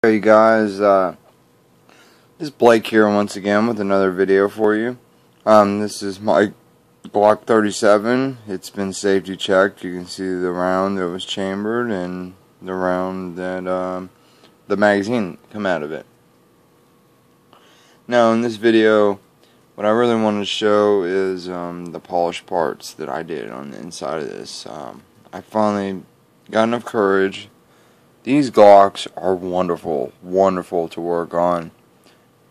Hey guys, this is Blake here once again with another video for you. This is my Glock 37. It's been safety checked. You can see the round that was chambered and the round that the magazine come out of it. Now in this video, what I really want to show is the polished parts that I did on the inside of this. I finally got enough courage. These Glocks are wonderful, wonderful to work on.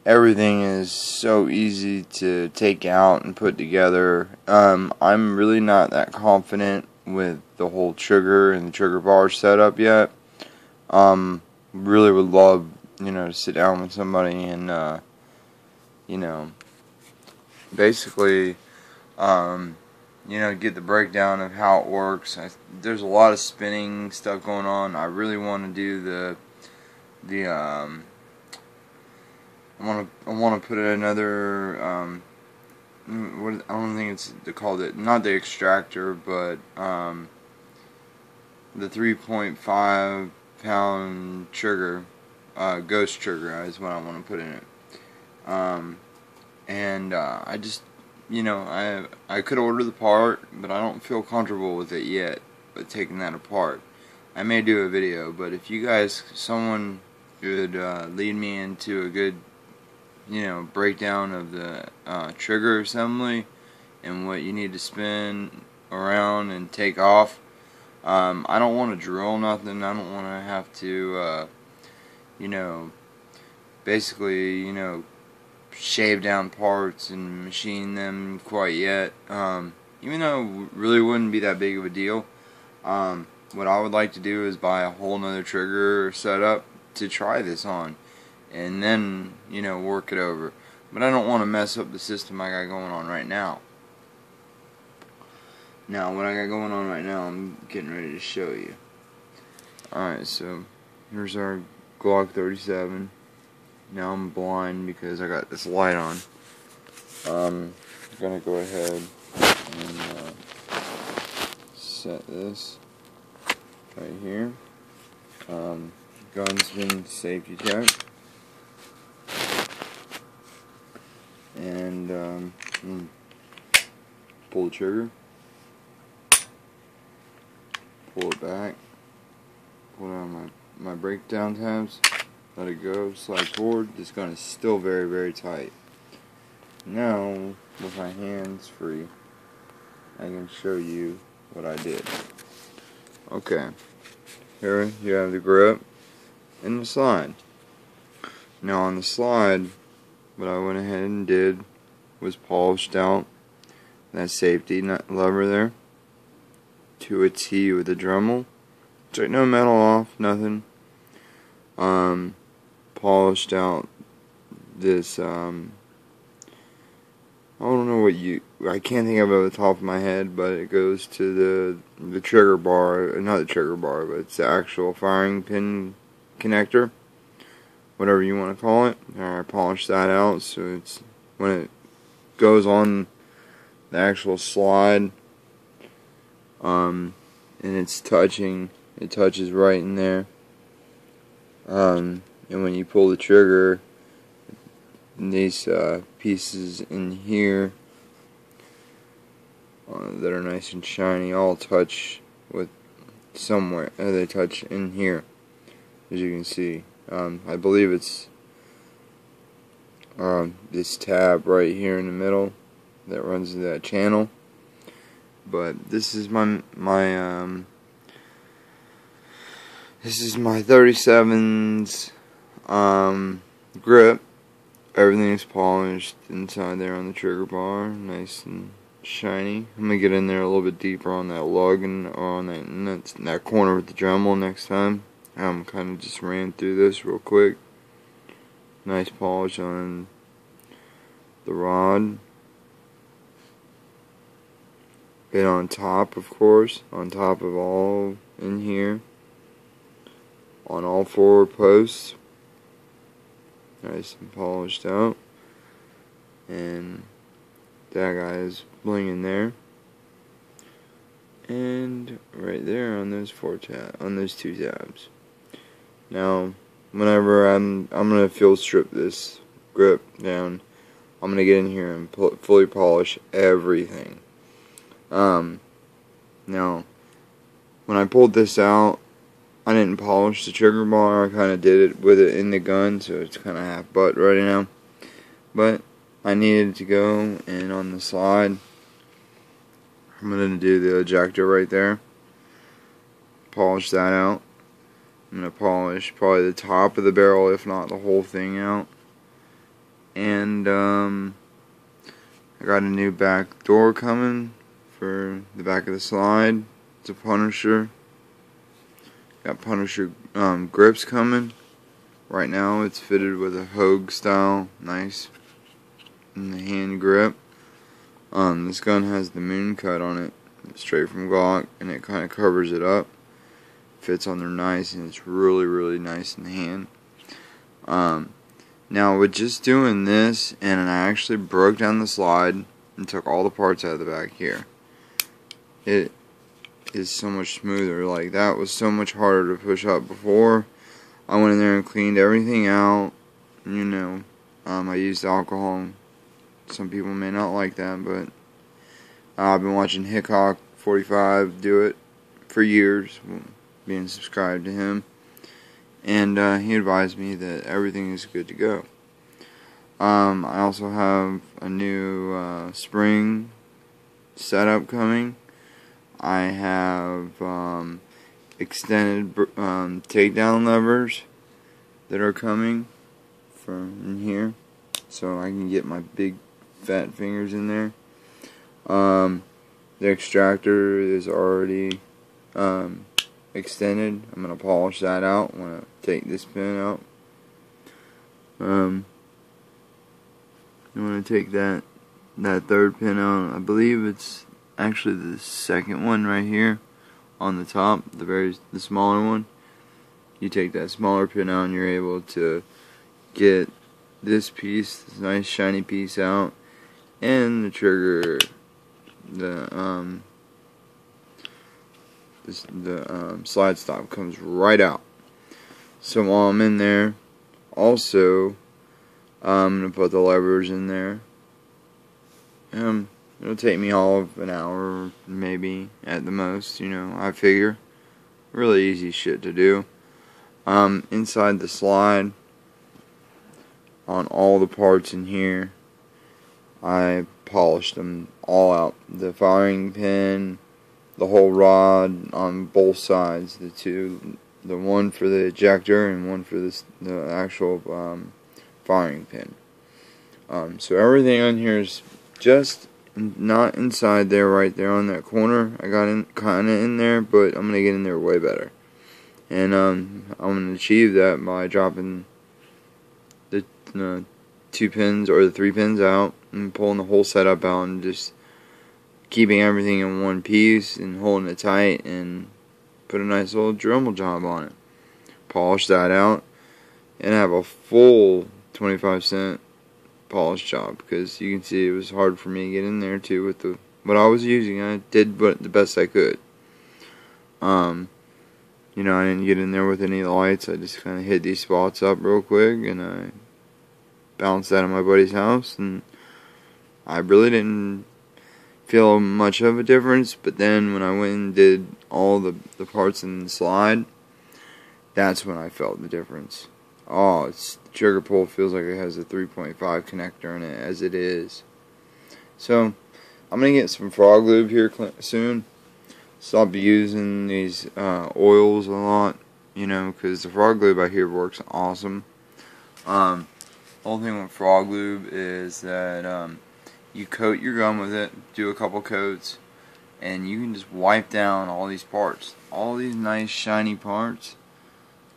Everything is so easy to take out and put together. I'm really not that confident with the whole trigger and the trigger bar setup yet. Really would love, to sit down with somebody and, basically, get the breakdown of how it works. There's a lot of spinning stuff going on. I really want to do I want to put another I don't think it's called it, not the extractor, but the 3.5 pound trigger, ghost trigger is what I want to put in it. I just, I could order the part, but I don't feel comfortable with it yet, but taking that apart. I may do a video, but if you guys, someone could lead me into a good, breakdown of the trigger assembly and what you need to spin around and take off. I don't want to drill nothing. I don't want to have to, basically, shave down parts and machine them quite yet, even though it really wouldn't be that big of a deal. What I would like to do is buy a whole nother trigger setup to try this on, and then work it over. But I don't want to mess up the system I got going on right now. Now what I got going on right now, I'm getting ready to show you. Alright, so here's our Glock 37. Now I'm blind because I got this light on. I'm gonna go ahead and set this right here. Gun's been safety checked, and pull the trigger, pull it back, pull down my breakdown tabs. Let it go, slide forward. This gun is still very, very tight. Now, with my hands free, I can show you what I did. Okay, here you have the grip and the slide. Now on the slide, what I went ahead and did was polished out that safety nut lever there to a T with a Dremel. Took no metal off, nothing. Polished out this, I don't know I can't think of it off the top of my head, but it goes to the trigger bar, not the trigger bar, but it's the actual firing pin connector, whatever you want to call it. I polished that out, so it's, when it goes on the actual slide, and it's touching, it touches right in there. And when you pull the trigger, these pieces in here that are nice and shiny all touch with somewhere. They touch in here, as you can see. I believe it's this tab right here in the middle that runs into that channel. But this is my 37's grip. Everything's polished inside there on the trigger bar, nice and shiny. I'm gonna get in there a little bit deeper on that lug and on that corner with the Dremel next time. Kind of just ran through this real quick. Nice polish on the rod. And on top, of course, on top of all in here, on all four posts, nice and polished out, and that guy is blinging there, and right there on those two tabs. Now whenever I'm gonna field strip this grip down, I'm gonna get in here and fully polish everything. Now, when I pulled this out, I didn't polish the trigger bar. I kind of did it with it in the gun, so it's kind of half butt right now. But I needed to go, and on the slide, I'm going to do the ejector right there. Polish that out. I'm going to polish probably the top of the barrel, if not the whole thing out. And I got a new back door coming for the back of the slide. It's a Punisher. Got Punisher grips coming. Right now it's fitted with a Hogue style, nice in the hand grip. This gun has the moon cut on it, straight from Glock, and it kind of covers it up. Fits on there nice, and it's really, really nice in the hand. Now with just doing this, and I actually broke down the slide and took all the parts out of the back here, it is so much smoother. Like, that was so much harder to push up before. I went in there and cleaned everything out. You know, I used alcohol. Some people may not like that, but I've been watching Hickok 45 do it for years, being subscribed to him, and he advised me that everything is good to go. I also have a new spring setup coming. I have extended takedown levers that are coming from in here, so I can get my big fat fingers in there. The extractor is already extended. I'm going to polish that out when I take this pin out. I'm going to take that third pin out. I believe it's actually the second one right here on the top, the smaller one. You take that smaller pin out and you're able to get this piece, this nice shiny piece out, and the trigger, the slide stop comes right out. So while I'm in there, also I'm gonna put the levers in there. It'll take me all of an hour, maybe at the most. You know, I figure really easy shit to do. Inside the slide, on all the parts in here, I polished them all out. The firing pin, the whole rod on both sides, the one for the ejector and one for the actual firing pin. So everything on here is just not inside there, right there on that corner. I got in kind of in there, but I'm gonna get in there way better. And I'm gonna achieve that by dropping the 2 pins or the 3 pins out and pulling the whole setup out and just keeping everything in one piece and holding it tight and put a nice little Dremel job on it. Polish that out and have a full 25-cent polish job, because you can see it was hard for me to get in there too with what I was using. I did the best I could. You know, I didn't get in there with any lights. I just kind of hit these spots up real quick, and I bounced that at my buddy's house, and I really didn't feel much of a difference. But then when I went and did all the parts in the slide, that's when I felt the difference. Oh, the trigger pull feels like it has a 3.5 connector in it, as it is. So I'm gonna get some frog lube here soon. Stop using these oils a lot, you know, because the frog lube I hear works awesome. The whole thing with frog lube is that you coat your gun with it, do a couple coats, and you can just wipe down all these parts, all these nice shiny parts.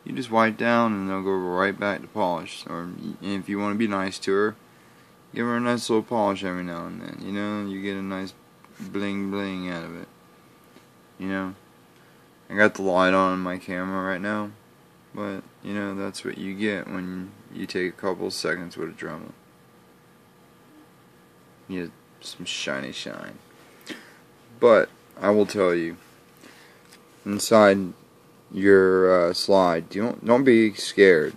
You just wipe down and they'll go right back to polish. Or if you want to be nice to her, give her a nice little polish every now and then. You know, you get a nice bling bling out of it. You know, I got the light on my camera right now, but you know, that's what you get when you take a couple seconds with a Dremel. You get some shiny shine. But I will tell you, inside your slide, don't be scared.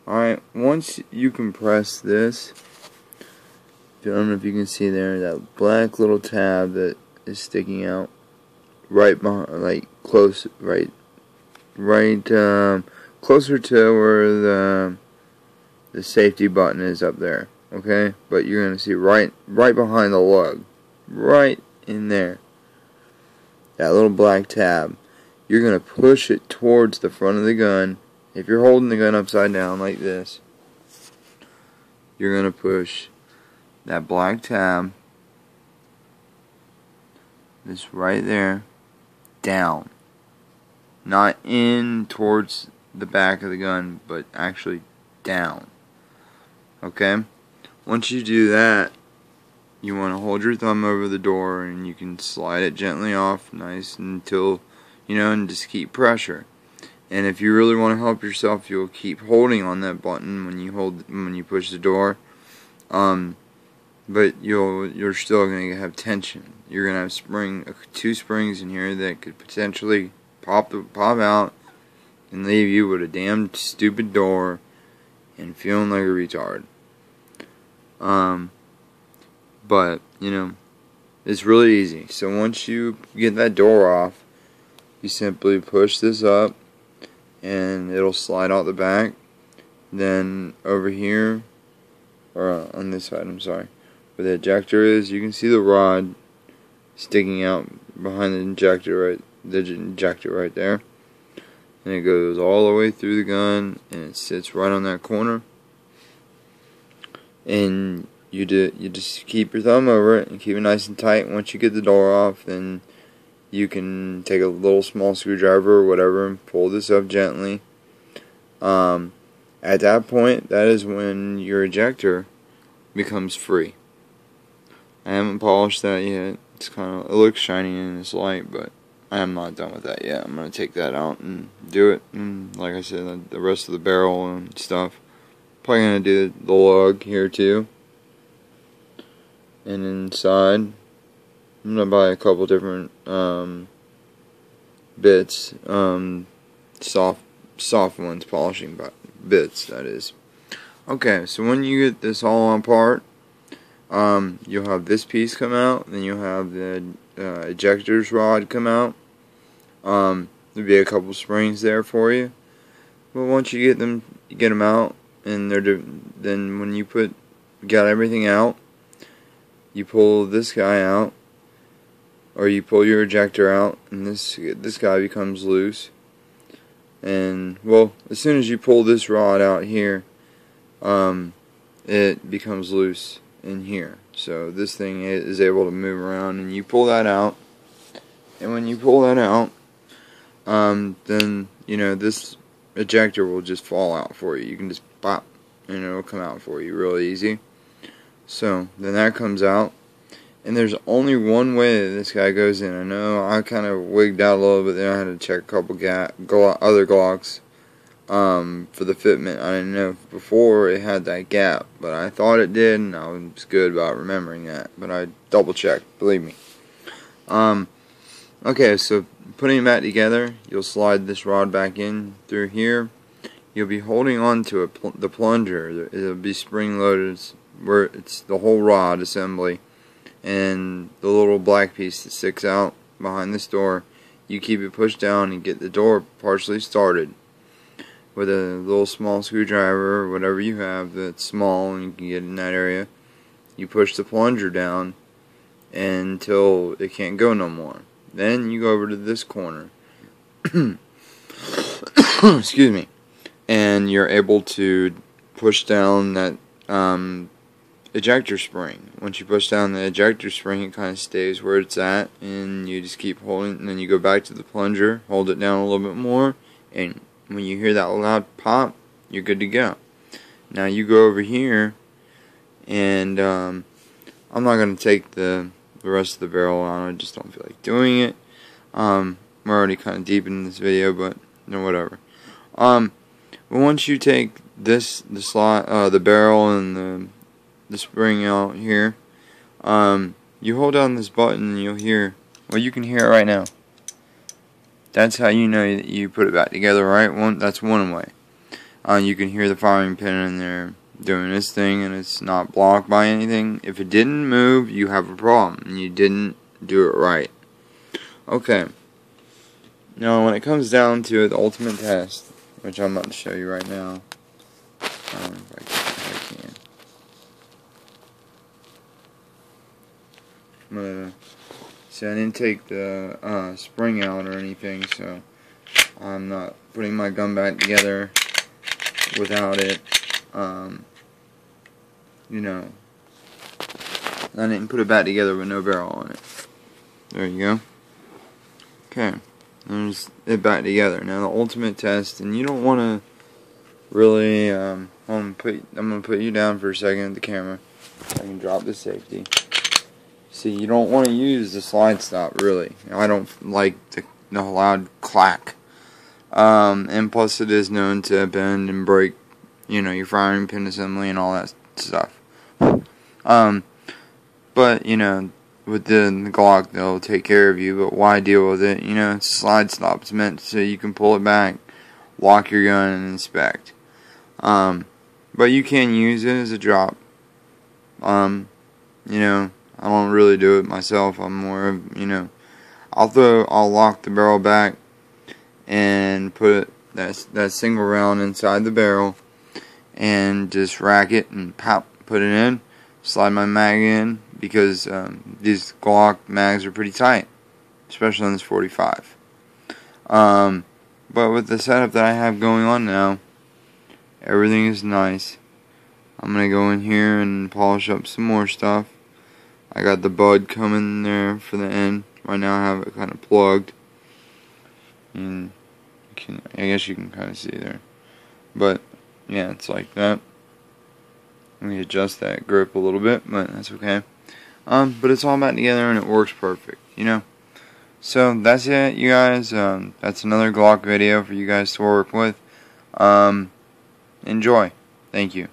Alright, once you compress this, I don't know if you can see there, that black little tab that is sticking out right behind, like close, closer to where the safety button is up there. Okay, but you're gonna see right behind the lug, right in there, that little black tab. You're gonna push it towards the front of the gun. If you're holding the gun upside down like this, you're gonna push that black tab, this right there, down. Not in towards the back of the gun, but actually down. Okay? Once you do that, you want to hold your thumb over the door and you can slide it gently off, nice, until, and just keep pressure. And if you really want to help yourself, you'll keep holding on that button when you push the door. But you're still going to have tension. You're going to have two springs in here that could potentially pop out and leave you with a damn stupid door and feeling like a retard. But it's really easy. So once you get that door off, you simply push this up and it'll slide out the back. Then over here, or on this side, I'm sorry, where the ejector is, you can see the rod sticking out behind the injector right there, and it goes all the way through the gun and it sits right on that corner. And you just keep your thumb over it and keep it nice and tight. Once you get the door off, then you can take a little small screwdriver or whatever and pull this up gently. At that point, that is when your ejector becomes free. I haven't polished that yet. It looks shiny in this light, but I am not done with that yet. I'm going to take that out and do it. And like I said, the rest of the barrel and stuff. Probably going to do the lug here too. And inside, I'm going to buy a couple different bits. Soft ones, polishing bits, that is. Okay, so when you get this all apart, you'll have this piece come out, then you'll have the ejector's rod come out. There'll be a couple springs there for you. But once you get them out, and then when you got everything out, you pull this guy out, or you pull your ejector out, and this guy becomes loose. And well, as soon as you pull this rod out here, it becomes loose in here. So this thing is able to move around, and you pull that out. And when you pull that out, then this ejector will just fall out for you. You can just pop, and it'll come out for you real easy. So then that comes out, and there's only one way that this guy goes in. I know I kind of wigged out a little bit there. I had to check a couple other Glocks for the fitment. I didn't know before it had that gap, but I thought it did, and I was good about remembering that. But I double checked, believe me. Okay, so putting that together, you'll slide this rod back in through here. You'll be holding on to the plunger. It'll be spring loaded, where it's the whole rod assembly, and the little black piece that sticks out behind this door. You keep it pushed down and get the door partially started with a little small screwdriver or whatever you have that's small and you can get in that area. You push the plunger down until it can't go no more. Then you go over to this corner. Excuse me. And you're able to push down that ejector spring. Once you push down the ejector spring, it kind of stays where it's at, and you just keep holding, and then you go back to the plunger, hold it down a little bit more, and when you hear that loud pop, you're good to go. Now you go over here, and I'm not going to take the rest of the barrel on. I just don't feel like doing it. We're already kind of deep in this video, but whatever. But once you take the barrel and the spring out here, you hold down this button and you'll hear, well, you can hear it right now. That's how you know that you put it back together, right? That's one way. You can hear the firing pin in there doing its thing, and it's not blocked by anything. If it didn't move, you have a problem, and you didn't do it right. Okay. Now, when it comes down to it, the ultimate test, which I'm about to show you right now, if I can. See, I didn't take the spring out or anything, so I'm not putting my gun back together without it. You know, I didn't put it back together with no barrel on it. There you go. Okay, there's it back together. Now the ultimate test, and you don't want to really. I'm gonna put you down for a second at the camera. I can drop the safety. See, you don't want to use the slide stop, really. I don't like the loud clack. And plus it is known to bend and break, you know, your firing pin assembly and all that stuff. But, you know, with the Glock, they'll take care of you, but why deal with it? You know, it's a slide stop. It's meant so you can pull it back, lock your gun, and inspect. But you can use it as a drop. You know, I don't really do it myself. I'm more of, you know, I'll lock the barrel back and put that single round inside the barrel and just rack it and pop, put it in, slide my mag in, because these Glock mags are pretty tight, especially on this 45. But with the setup that I have going on now, everything is nice. I'm going to go in here and polish up some more stuff. I got the bud coming there for the end. Right now I have it kind of plugged. And I guess you can kind of see there. But, yeah, it's like that. Let me adjust that grip a little bit, but that's okay. But it's all back together and it works perfect, you know. So, that's it, you guys. That's another Glock video for you guys to work with. Enjoy. Thank you.